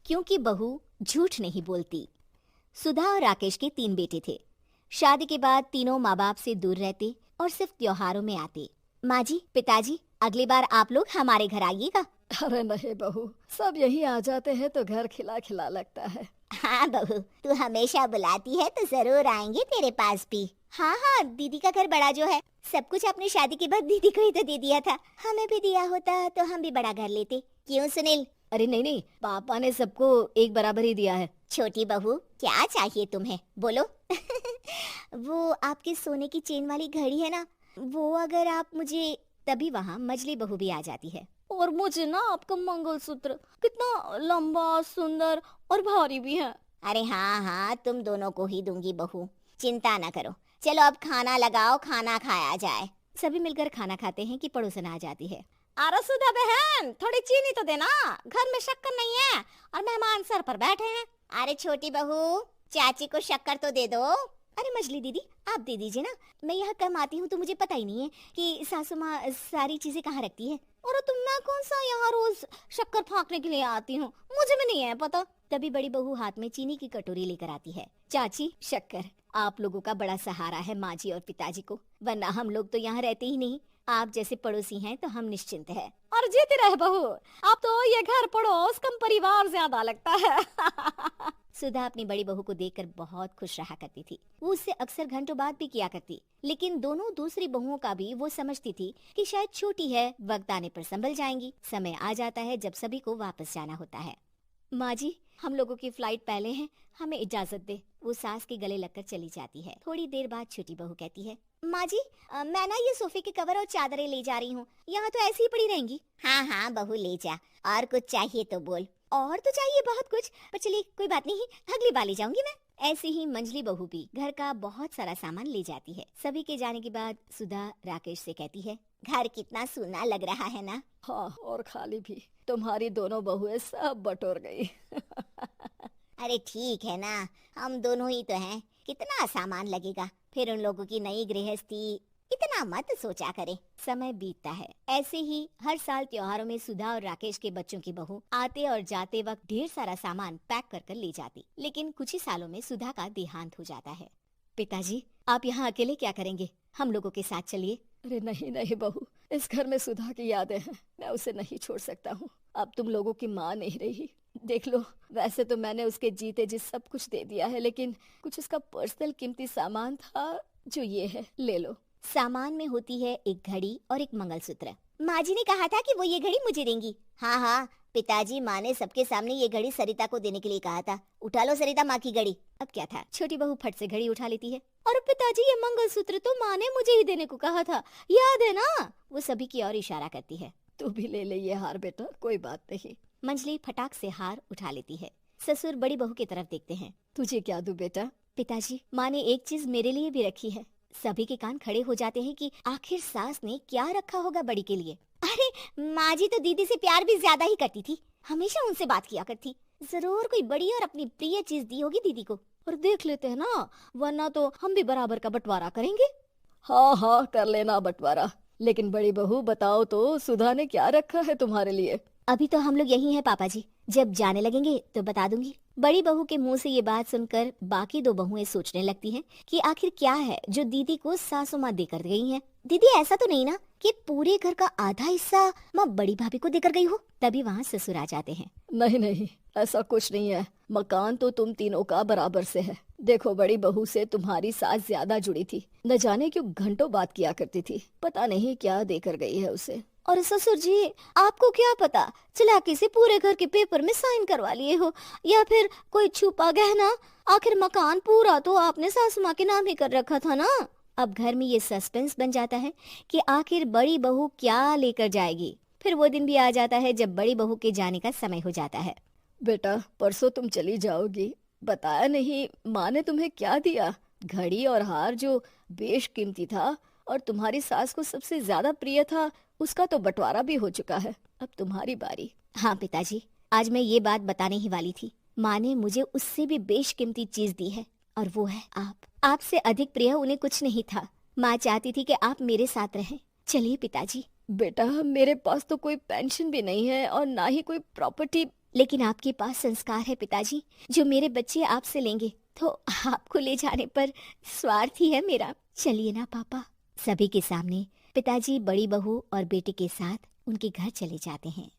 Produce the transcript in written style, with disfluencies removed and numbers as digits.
क्योंकि बहू झूठ नहीं बोलती। सुधा और राकेश के 3 बेटे थे। शादी के बाद तीनों माँ बाप से दूर रहते और सिर्फ त्योहारों में आते। माँ जी, पिताजी, अगली बार आप लोग हमारे घर आइएगा। अरे नहीं बहू, सब यहीं आ जाते हैं तो घर खिला खिला लगता है। हाँ बहू, तू हमेशा बुलाती है तो जरूर आएंगे तेरे पास भी। हाँ हाँ, दीदी का घर बड़ा जो है, सब कुछ आपने शादी के बाद दीदी को ही तो दे दिया था। हमें भी दिया होता तो हम भी बड़ा घर लेते। क्यों सुनील? अरे नहीं नहीं, पापा ने सबको एक बराबर ही दिया है। छोटी बहू, क्या चाहिए तुम्हें, बोलो। वो आपके सोने की चेन वाली घड़ी है ना, वो अगर आप मुझे, तभी वहाँ मजली बहू भी आ जाती है। और मुझे ना आपका मंगलसूत्र कितना लंबा, सुंदर और भारी भी है। अरे हाँ हाँ, तुम दोनों को ही दूंगी बहू, चिंता ना करो। चलो अब खाना लगाओ, खाना खाया जाए। सभी मिलकर खाना खाते हैं कि पड़ोसन आ जाती है। अरे सुधा बहन, थोड़ी चीनी तो देना, घर में शक्कर नहीं है और मेहमान सर पर बैठे हैं। अरे छोटी बहू, चाची को शक्कर तो दे दो। अरे मजली दीदी, आप दे दीजिए ना, मैं यहाँ कम आती हूँ तो मुझे पता ही नहीं है कि सासू माँ सारी चीजें कहाँ रखती है। और तुम, मैं कौन सा यहाँ रोज शक्कर फाँकने के लिए आती हूँ, मुझे भी नहीं है पता। तभी बड़ी बहू हाथ में चीनी की कटोरी लेकर आती है। चाची, शक्कर। आप लोगों का बड़ा सहारा है माँ जी और पिताजी को, वरना हम लोग तो यहाँ रहते ही नहीं। आप जैसे पड़ोसी हैं तो हम निश्चिंत हैं। और जीती रहे बहू, अब तो ये घर पड़ोस कम परिवार ज्यादा लगता है। सुधा अपनी बड़ी बहू को देखकर बहुत खुश रहा करती थी। वो उससे अक्सर घंटों बात भी किया करती, लेकिन दोनों दूसरी बहुओं का भी वो समझती थी कि शायद छोटी है, वक्त आने पर संभल जाएंगी। समय आ जाता है जब सभी को वापस जाना होता है। माँ जी, हम लोगों की फ्लाइट पहले है, हमें इजाजत दे। वो सास के गले लगकर चली जाती है। थोड़ी देर बाद छोटी बहू कहती है, माँ जी, मैं ना ये सोफे के कवर और चादरें ले जा रही हूँ, यहाँ तो ऐसी ही पड़ी रहेंगी। हाँ हाँ बहू, ले जा, और कुछ चाहिए तो बोल। और तो चाहिए बहुत कुछ, पर चलिए कोई बात नहीं, अगली बार ले जाऊंगी मैं। ऐसे ही मंजली बहू भी घर का बहुत सारा सामान ले जाती है। सभी के जाने के बाद सुधा राकेश से कहती है, घर कितना सूना लग रहा है ना। हाँ, और खाली भी, तुम्हारी दोनों बहुएं सब बटोर गई। अरे ठीक है ना, हम दोनों ही तो हैं, कितना सामान लगेगा, फिर उन लोगों की नई गृहस्थी, इतना मत सोचा करे। समय बीतता है। ऐसे ही हर साल त्योहारों में सुधा और राकेश के बच्चों की बहू आते और जाते वक्त ढेर सारा सामान पैक कर कर ले जाती। लेकिन कुछ ही सालों में सुधा का देहांत हो जाता है। पिताजी, आप यहाँ अकेले क्या करेंगे, हम लोगों के साथ चलिए। अरे नहीं नहीं बहू, इस घर में सुधा की यादें हैं, मैं उसे नहीं छोड़ सकता हूँ। अब तुम लोगों की माँ नहीं रही। देख लो, वैसे तो मैंने उसके जीते जी सब कुछ दे दिया है, लेकिन कुछ उसका पर्सनल कीमती सामान था, जो ये है, ले लो। सामान में होती है एक घड़ी और एक मंगलसूत्र। माँ जी ने कहा था कि वो ये घड़ी मुझे देंगी। हाँ हाँ पिताजी, माँ ने सबके सामने ये घड़ी सरिता को देने के लिए कहा था। उठा लो सरिता माँ की घड़ी। अब क्या था, छोटी बहू फट से घड़ी उठा लेती है। और पिताजी, ये मंगलसूत्र तो माँ ने मुझे ही देने को कहा था, याद है ना? वो सभी की ओर इशारा करती है। तू भी ले ले ये हार बेटा, कोई बात नहीं। मंजली फटाक से हार उठा लेती है। ससुर बड़ी बहू की तरफ देखते हैं। तुझे क्या दूं बेटा? पिताजी, माँ ने एक चीज मेरे लिए भी रखी है। सभी के कान खड़े हो जाते हैं कि आखिर सास ने क्या रखा होगा बड़ी के लिए। अरे माँ जी तो दीदी से प्यार भी ज्यादा ही करती थी, हमेशा उनसे बात किया करती। जरूर कोई बड़ी और अपनी प्रिय चीज दी होगी दीदी को। और देख लेते हैं ना, वरना तो हम भी बराबर का बंटवारा करेंगे। हाँ हाँ, कर लेना बंटवारा। लेकिन बड़ी बहू, बताओ तो, सुधा ने क्या रखा है तुम्हारे लिए? अभी तो हम लोग यही हैं पापा जी, जब जाने लगेंगे तो बता दूंगी। बड़ी बहू के मुंह से ये बात सुनकर बाकी दो बहुएं सोचने लगती हैं कि आखिर क्या है जो दीदी को सासू माँ देकर गई हैं। दीदी, ऐसा तो नहीं ना कि पूरे घर का आधा हिस्सा माँ बड़ी भाभी को देकर गई हो? तभी वहाँ ससुर आ जाते हैं। नहीं नहीं, ऐसा कुछ नहीं है। मकान तो तुम तीनों का बराबर से है। देखो, बड़ी बहू से तुम्हारी सास ज्यादा जुड़ी थी, न जाने क्यों घंटों बात किया करती थी। पता नहीं क्या देकर गई है उसे। और ससुर जी, आपको क्या पता, चालाकी से पूरे घर के पेपर में साइन करवा लिए हो, या फिर कोई छुपा गहना। आखिर मकान पूरा तो आपने सासू माँ के नाम ही कर रखा था ना। अब घर में ये सस्पेंस बन जाता है कि आखिर बड़ी बहू क्या लेकर जाएगी। फिर वो दिन भी आ जाता है जब बड़ी बहू के जाने का समय हो जाता है। बेटा, परसों तुम चली जाओगी, बताया नहीं माँ ने तुम्हें क्या दिया? घड़ी और हार जो बेशकीमती था और तुम्हारी सास को सबसे ज्यादा प्रिय था, उसका तो बंटवारा भी हो चुका है। अब तुम्हारी बारी। हाँ पिताजी, आज मैं ये बात बताने ही वाली थी। माँ ने मुझे उससे भी बेशकीमती चीज दी है, और वो है आप। आपसे अधिक प्रिय उन्हें कुछ नहीं था। माँ चाहती थी कि आप मेरे साथ रहें। चलिए पिताजी। बेटा, मेरे पास तो कोई पेंशन भी नहीं है और ना ही कोई प्रॉपर्टी लेकिन आपके पास संस्कार है पिताजी, जो मेरे बच्चे आपसे लेंगे, तो आपको ले जाने पर स्वार्थ ही है मेरा। चलिए ना पापा। सभी के सामने पिताजी बड़ी बहू और बेटे के साथ उनके घर चले जाते हैं।